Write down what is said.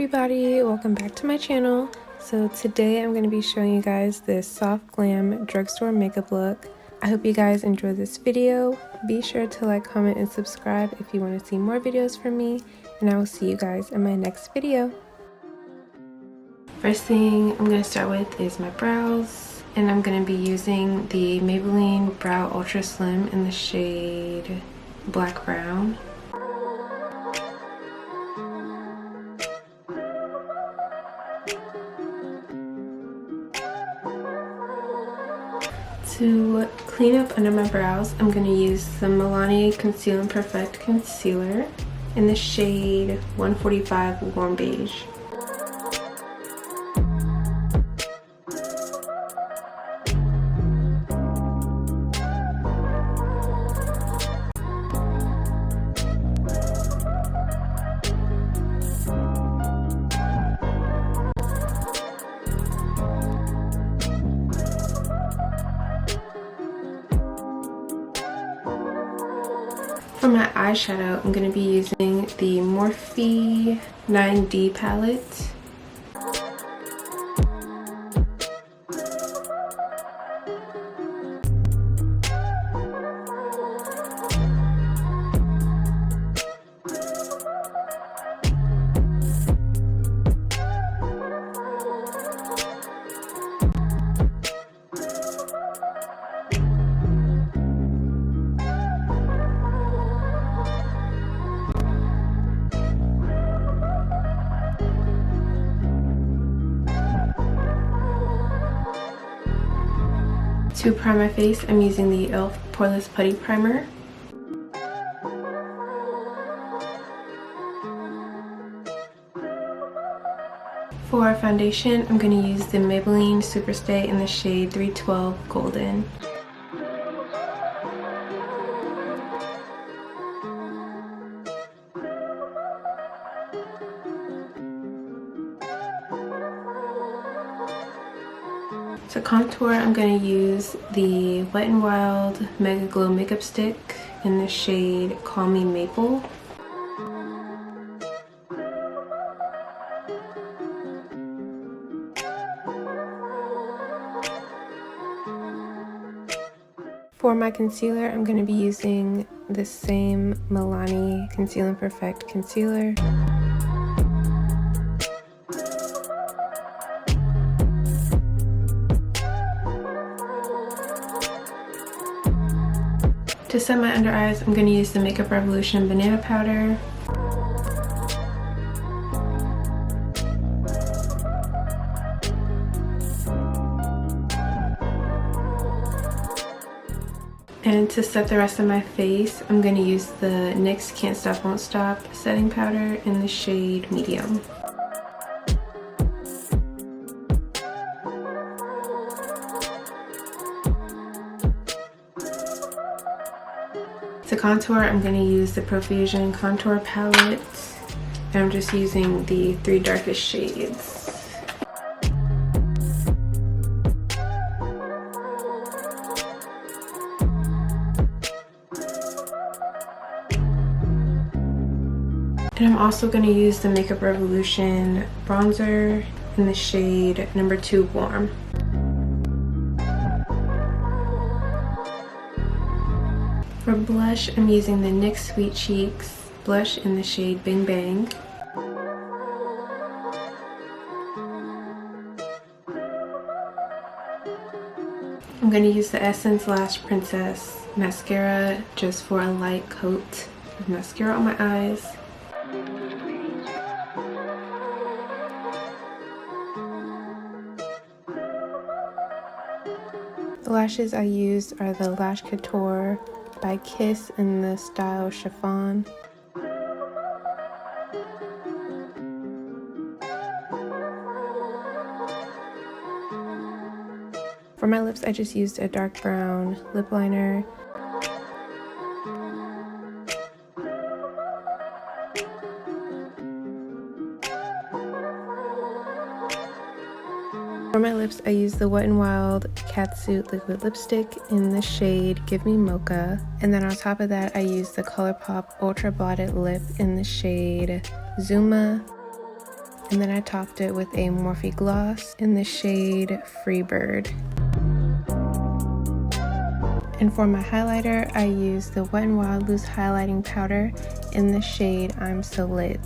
everybody, welcome back to my channel. So today I'm going to be showing you guys this soft glam drugstore makeup look. I hope you guys enjoy this video. Be sure to like, comment, and subscribe if you want to see more videos from me, and I will see you guys in my next video. First thing I'm going to start with is my brows, and I'm going to be using the Maybelline Brow Ultra Slim in the shade Black Brown. To clean up under my brows, I'm going to use the Milani Conceal and Perfect Concealer in the shade 145 Warm Beige. For my eyeshadow, I'm going to be using the Morphe 9D palette. To prime my face, I'm using the e.l.f. Poreless Putty Primer. For foundation, I'm going to use the Maybelline Superstay in the shade 312 Golden. To contour, I'm going to use the Wet n Wild Mega Glow Makeup Stick in the shade Call Me Maple. For my concealer, I'm going to be using the same Milani Conceal and Perfect Concealer. To set my under eyes, I'm going to use the Makeup Revolution Banana Powder. And to set the rest of my face, I'm going to use the NYX Can't Stop Won't Stop setting powder in the shade Medium. To contour, I'm going to use the Profusion Contour Palette, and I'm just using the 3 darkest shades. And I'm also going to use the Makeup Revolution bronzer in the shade number 2 Warm. For blush, I'm using the NYX Sweet Cheeks blush in the shade Bing Bang. I'm going to use the Essence Lash Princess mascara just for a light coat of mascara on my eyes. The lashes I used are the Lash Couture by Kiss in the style Chiffon. For my lips, I just used a dark brown lip liner. For my lips, I used the Wet n Wild Catsuit Liquid Lipstick in the shade Give Me Mocha. And then on top of that, I used the ColourPop Ultra Blotted Lip in the shade Zuma. And then I topped it with a Morphe gloss in the shade Freebird. And for my highlighter, I used the Wet n Wild Loose Highlighting Powder in the shade I'm So Lit.